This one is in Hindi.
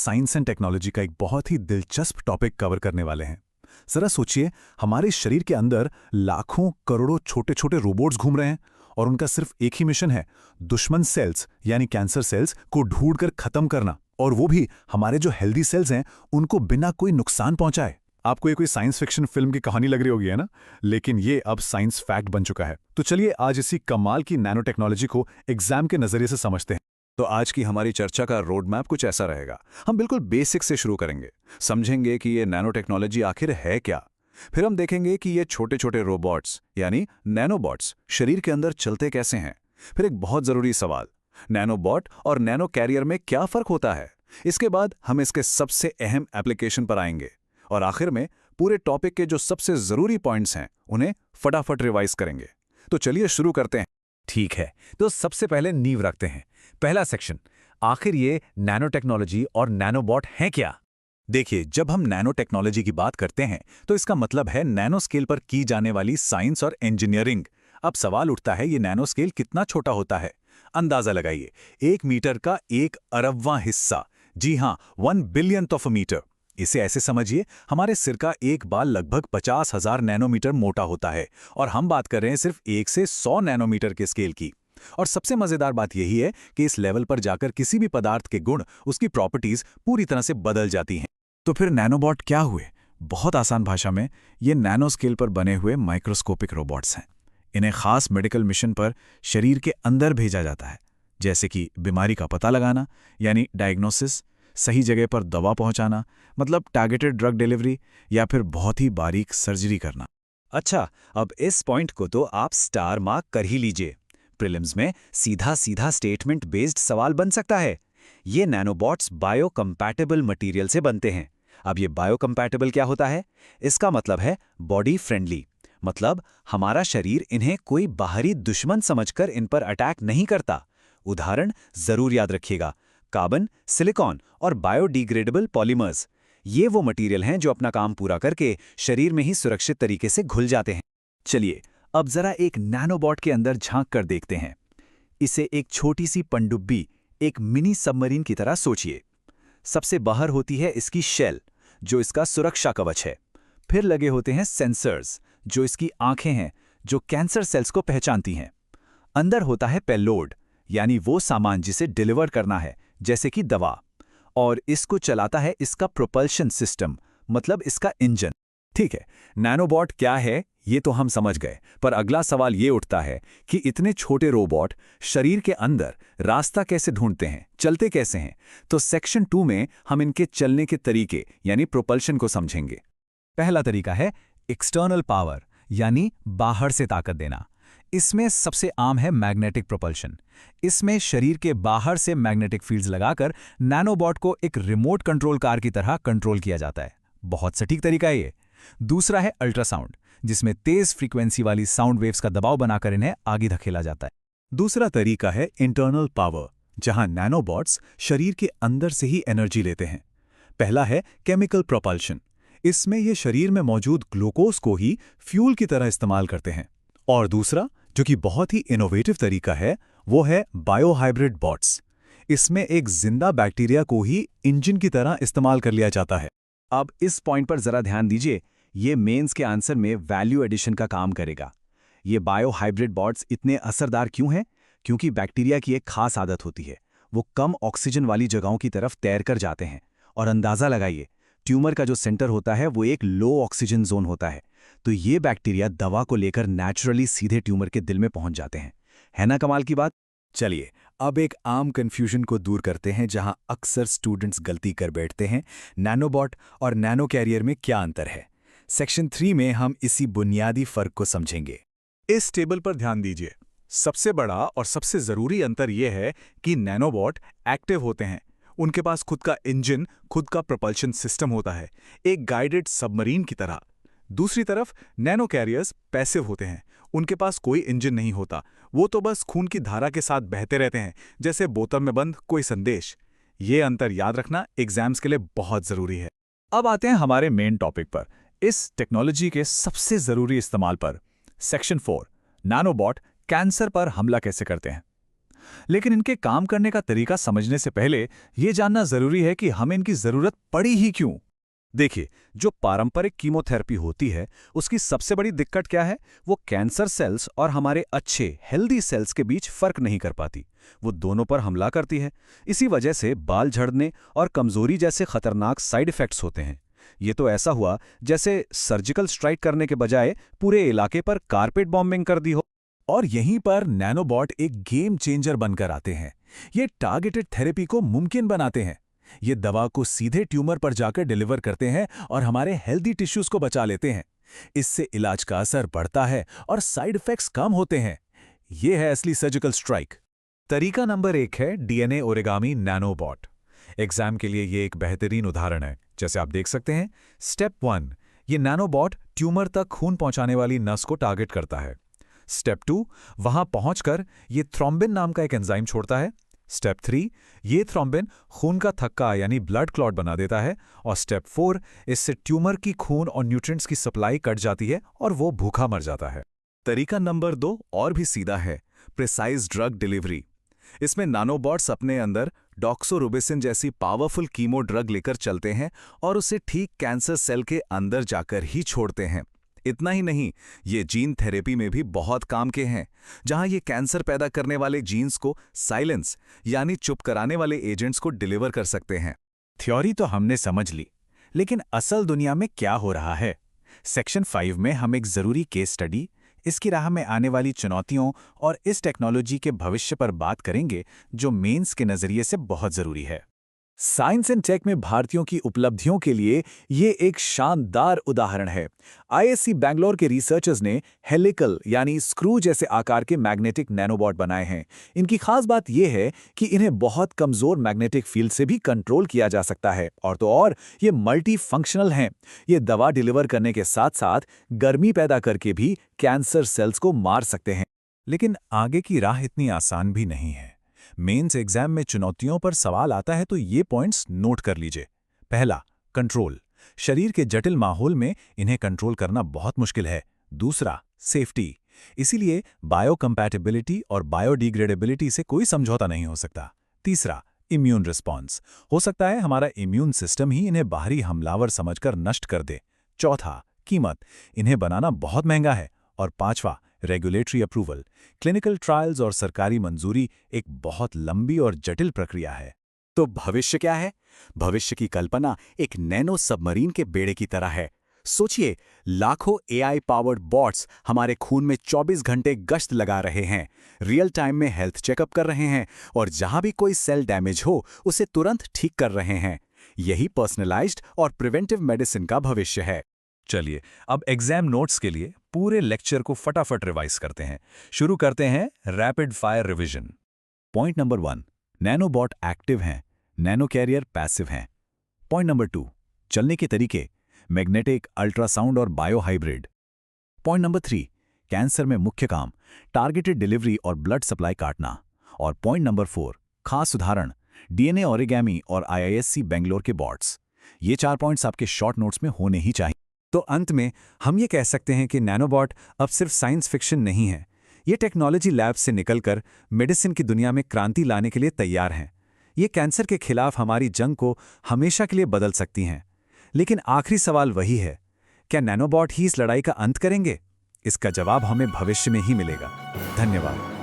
साइंस एंड टेक्नोलॉजी का एक बहुत ही दिलचस्प टॉपिक कवर करने वाले हैं। जरा सोचिए, हमारे शरीर के अंदर लाखों करोड़ों छोटे छोटे रोबोट्स घूम रहे हैं और उनका सिर्फ एक ही मिशन है, दुश्मन सेल्स यानी कैंसर सेल्स को ढूंढकर खत्म करना, और वो भी हमारे जो हेल्दी सेल्स हैं उनको बिना कोई नुकसान पहुंचाए। आपको ये कोई साइंस फिक्शन फिल्म की कहानी लग रही होगी, है ना? लेकिन ये अब साइंस फैक्ट बन चुका है। तो चलिए आज इसी कमाल की नैनो टेक्नोलॉजी को एग्जाम के नजरिए से समझते हैं। तो आज की हमारी चर्चा का रोड मैप कुछ ऐसा रहेगा। हम बिल्कुल बेसिक से शुरू करेंगे, समझेंगे कि ये नैनो टेक्नोलॉजी आखिर है क्या। फिर हम देखेंगे कि ये छोटे छोटे रोबोट्स यानी नैनोबॉट्स शरीर के अंदर चलते कैसे हैं। फिर एक बहुत जरूरी सवाल, नैनोबॉट और नैनो कैरियर में क्या फर्क होता है। इसके बाद हम इसके सबसे अहम एप्लीकेशन पर आएंगे और आखिर में पूरे टॉपिक के जो सबसे जरूरी पॉइंट्स हैं उन्हें फटाफट रिवाइज करेंगे। तो चलिए शुरू करते हैं। ठीक है, तो सबसे पहले नींव रखते हैं। पहला सेक्शन, आखिर ये नैनो टेक्नोलॉजी और नैनोबॉट हैं क्या? देखिए, जब हम नैनो टेक्नोलॉजी की बात करते हैं तो इसका मतलब है नैनो स्केल पर की जाने वाली साइंस और इंजीनियरिंग। अब सवाल उठता है, ये नैनो स्केल कितना छोटा होता है? अंदाजा लगाइए, 1 मीटर का 1 अरबवां हिस्सा। जी हां, 1 बिलियंथ ऑफ अ मीटर। इसे ऐसे समझिए, हमारे सिर का एक बाल लगभग 50,000 नैनोमीटर मोटा होता है और हम बात कर रहे हैं सिर्फ 1 से 100 नैनोमीटर के स्केल की। और सबसे मजेदार बात यही है कि इस लेवल पर जाकर किसी भी पदार्थ के गुण, उसकी प्रॉपर्टीज पूरी तरह से बदल जाती हैं। तो फिर नैनोबॉट क्या हुए? बहुत आसान भाषा में, ये नैनो स्केल पर बने हुए माइक्रोस्कोपिक रोबोट्स हैं। इन्हें खास मेडिकल मिशन पर शरीर के अंदर भेजा जाता है, जैसे कि बीमारी का पता लगाना यानी डायग्नोसिस, सही जगह पर दवा पहुंचाना मतलब टारगेटेड ड्रग डिलीवरी, या फिर बहुत ही बारीक सर्जरी करना। अच्छा, अब इस पॉइंट को तो आप स्टार मार्क कर ही लीजिए। प्रीलिम्स में सीधा सीधा स्टेटमेंट बेस्ड सवाल बन सकता है। ये नैनोबॉट्स बायोकम्पैटिबल मटेरियल से बनते हैं। अब ये बायोकम्पैटिबल क्या होता है? इसका मतलब है बॉडी फ्रेंडली, मतलब हमारा शरीर इन्हें कोई बाहरी दुश्मन समझकर इन पर अटैक नहीं करता। उदाहरण जरूर याद रखिएगा, कार्बन, सिलिकॉन और बायोडिग्रेडेबल पॉलीमर्स। ये वो मटेरियल हैं जो अपना काम पूरा करके शरीर में ही सुरक्षित तरीके से घुल जाते हैं। चलिए अब जरा एक नैनोबॉट के अंदर झांक कर देखते हैं। इसे एक छोटी सी पनडुब्बी, एक मिनी सबमरीन की तरह सोचिए। सबसे बाहर होती है इसकी शेल, जो इसका सुरक्षा कवच है। फिर लगे होते हैं सेंसर्स, जो इसकी आंखें हैं, जो कैंसर सेल्स को पहचानती हैं। अंदर होता है पेलोड, यानी वो सामान जिसे डिलीवर करना है, जैसे कि दवा। और इसको चलाता है इसका प्रोपल्शन सिस्टम, मतलब इसका इंजन। ठीक है, नैनोबॉट क्या है ये तो हम समझ गए, पर अगला सवाल ये उठता है कि इतने छोटे रोबोट शरीर के अंदर रास्ता कैसे ढूंढते हैं, चलते कैसे हैं? तो सेक्शन 2 में हम इनके चलने के तरीके यानी प्रोपल्शन को समझेंगे। पहला तरीका है एक्सटर्नल पावर, यानी बाहर से ताकत देना। इसमें सबसे आम है मैग्नेटिक प्रोपल्शन। इसमें शरीर के बाहर से मैग्नेटिक फील्ड्स लगाकर नैनोबॉट को एक रिमोट कंट्रोल कार की तरह कंट्रोल किया जाता है। बहुत सटीक तरीका है ये। दूसरा है अल्ट्रासाउंड, जिसमें तेज फ्रीक्वेंसी वाली साउंड वेव्स का दबाव बनाकर इन्हें आगे धकेला जाता है। दूसरा तरीका है इंटरनल पावर, जहां नैनोबॉट्स शरीर के अंदर से ही एनर्जी लेते हैं। पहला है केमिकल प्रोपल्शन। इसमें ये शरीर में मौजूद ग्लूकोज को ही फ्यूल की तरह इस्तेमाल करते हैं। और दूसरा, जो कि बहुत ही इनोवेटिव तरीका है, वो है बायोहाइब्रिड बॉट्स। इसमें एक जिंदा बैक्टीरिया को ही इंजन की तरह इस्तेमाल कर लिया जाता है। अब इस पॉइंट पर जरा ध्यान दीजिए, ये मेंस के आंसर में वैल्यू एडिशन का काम करेगा। ये बायोहाइब्रिड बॉट्स इतने असरदार क्यों हैं? क्योंकि बैक्टीरिया की एक खास आदत होती है, वो कम ऑक्सीजन वाली जगहों की तरफ तैर कर जाते हैं। और अंदाजा लगाइए, ट्यूमर का जो सेंटर होता है वो एक लो ऑक्सीजन जोन होता है, तो ये बैक्टीरिया दवा को लेकर नेचुरली सीधे ट्यूमर के दिल में पहुंच जाते हैं। है ना कमाल की बात? चलिए अब एक आम कंफ्यूजन को दूर करते हैं, जहां अक्सर स्टूडेंट्स गलती कर बैठते हैं। नैनोबॉट और नैनो कैरियर में क्या अंतर है? सेक्शन 3 में हम इसी बुनियादी फर्क को समझेंगे। इस टेबल पर ध्यान दीजिए। सबसे बड़ा और सबसे जरूरी अंतर यह है कि नैनोबॉट एक्टिव होते हैं। उनके पास खुद का इंजन, खुद का प्रोपल्शन सिस्टम होता है, एक गाइडेड सबमरीन की तरह। दूसरी तरफ नैनो कैरियर्स पैसिव होते हैं। उनके पास कोई इंजन नहीं होता, वो तो बस खून की धारा के साथ बहते रहते हैं, जैसे बोतल में बंद कोई संदेश। ये अंतर याद रखना एग्जाम्स के लिए बहुत जरूरी है। अब आते हैं हमारे मेन टॉपिक पर, इस टेक्नोलॉजी के सबसे जरूरी इस्तेमाल पर। सेक्शन 4, नैनोबॉट कैंसर पर हमला कैसे करते हैं। लेकिन इनके काम करने का तरीका समझने से पहले ये जानना जरूरी है कि हमें इनकी जरूरत पड़ी ही क्यों। देखिए, जो पारंपरिक कीमोथेरेपी होती है उसकी सबसे बड़ी दिक्कत क्या है? वो कैंसर सेल्स और हमारे अच्छे हेल्दी सेल्स के बीच फर्क नहीं कर पाती। वो दोनों पर हमला करती है। इसी वजह से बाल झड़ने और कमजोरी जैसे खतरनाक साइड इफेक्ट्स होते हैं। ये तो ऐसा हुआ जैसे सर्जिकल स्ट्राइक करने के बजाय पूरे इलाके पर कारपेट बॉम्बिंग कर दी हो। और यहीं पर नैनोबॉट एक गेम चेंजर बनकर आते हैं। ये टारगेटेड थेरेपी को मुमकिन बनाते हैं। ये दवा को सीधे ट्यूमर पर जाकर डिलीवर करते हैं और हमारे हेल्दी टिश्यूज को बचा लेते हैं। इससे इलाज का असर बढ़ता है और साइड इफेक्ट्स कम होते हैं। ये है असली सर्जिकल स्ट्राइक। तरीका नंबर 1 है डीएनए ओरिगामी नैनोबॉट। एग्जाम के लिए ये एक बेहतरीन उदाहरण है। जैसे आप देख सकते हैं, स्टेप 1, ये नैनोबॉट ट्यूमर तक खून पहुंचाने वाली नस को टारगेट करता है। स्टेप 2, वहां पहुंचकर ये थ्रोम्बिन नाम का एक एंजाइम छोड़ता है। स्टेप 3, ये थ्रोम्बिन खून का थक्का यानी ब्लड क्लॉट बना देता है। और स्टेप 4, इससे ट्यूमर की खून और न्यूट्रिएंट्स की सप्लाई कट जाती है और वो भूखा मर जाता है। तरीका नंबर 2 और भी सीधा है, प्रिसाइज ड्रग डिलीवरी। इसमें नानोबॉट्स अपने अंदर डॉक्सोरुबिसिन जैसी पावरफुल कीमो ड्रग लेकर चलते हैं और उसे ठीक कैंसर सेल के अंदर जाकर ही छोड़ते हैं। इतना ही नहीं, ये जीन थेरेपी में भी बहुत काम के हैं, जहां ये कैंसर पैदा करने वाले जीन्स को साइलेंस यानी चुप कराने वाले एजेंट्स को डिलीवर कर सकते हैं। थ्योरी तो हमने समझ ली, लेकिन असल दुनिया में क्या हो रहा है? सेक्शन 5 में हम एक जरूरी केस स्टडी, इसकी राह में आने वाली चुनौतियों और इस टेक्नोलॉजी के भविष्य पर बात करेंगे, जो मेंस के नजरिए से बहुत जरूरी है। साइंस एंड टेक में भारतीयों की उपलब्धियों के लिए ये एक शानदार उदाहरण है। आईएससी बैंगलोर के रिसर्चर्स ने हेलिकल यानी स्क्रू जैसे आकार के मैग्नेटिक नैनोबॉट बनाए हैं। इनकी खास बात यह है कि इन्हें बहुत कमजोर मैग्नेटिक फील्ड से भी कंट्रोल किया जा सकता है, और तो और ये मल्टी फंक्शनल हैं। ये दवा डिलीवर करने के साथ साथ गर्मी पैदा करके भी कैंसर सेल्स को मार सकते हैं। लेकिन आगे की राह इतनी आसान भी नहीं है। मेंस एग्जाम में चुनौतियों पर सवाल आता है तो ये पॉइंट्स नोट कर लीजिए। पहला, कंट्रोल। शरीर के जटिल माहौल में इन्हें कंट्रोल करना बहुत मुश्किल है। दूसरा, सेफ्टी। इसीलिए बायोकम्पैटिबिलिटी और बायोडिग्रेडेबिलिटी से कोई समझौता नहीं हो सकता। तीसरा, इम्यून रिस्पॉन्स। हो सकता है हमारा इम्यून सिस्टम ही इन्हें बाहरी हमलावर समझकर नष्ट कर दे। चौथा, कीमत। इन्हें बनाना बहुत महंगा है। और पांचवा, रेगुलेटरी अप्रूवल। क्लिनिकल ट्रायल्स और सरकारी मंजूरी एक बहुत लंबी और जटिल प्रक्रिया है। तो भविष्य क्या है? भविष्य की कल्पना एक नैनो सबमरीन के बेड़े की तरह है। सोचिए, लाखों एआई पावर्ड बॉट्स हमारे खून में 24 घंटे गश्त लगा रहे हैं, रियल टाइम में हेल्थ चेकअप कर रहे हैं और जहां भी कोई सेल डैमेज हो उसे तुरंत ठीक कर रहे हैं। यही पर्सनलाइज्ड और प्रिवेंटिव मेडिसिन का भविष्य है। चलिए, अब एग्जाम नोट्स के लिए पूरे लेक्चर को फटाफट रिवाइज करते हैं। शुरू करते हैं rapid fire revision. Point number 1, nanobot active हैं, नैनो कैरियर पैसिव हैं। पॉइंट नंबर 2, चलने के तरीके, मैग्नेटिक, अल्ट्रासाउंड और bio hybrid. Point number 3, cancer में मुख्य काम, टारगेटेड डिलीवरी और ब्लड सप्लाई काटना। और पॉइंट नंबर 4, खास उदाहरण, डीएनए ओरिगामी और आईआईएससी बेंगलोर के बॉट्स। ये 4 पॉइंट्स आपके शॉर्ट नोट्स में होने ही चाहिए। तो अंत में हम ये कह सकते हैं कि नैनोबॉट अब सिर्फ साइंस फिक्शन नहीं है। ये टेक्नोलॉजी लैब से निकलकर मेडिसिन की दुनिया में क्रांति लाने के लिए तैयार हैं। ये कैंसर के खिलाफ हमारी जंग को हमेशा के लिए बदल सकती हैं। लेकिन आखिरी सवाल वही है, क्या नैनोबॉट ही इस लड़ाई का अंत करेंगे? इसका जवाब हमें भविष्य में ही मिलेगा। धन्यवाद।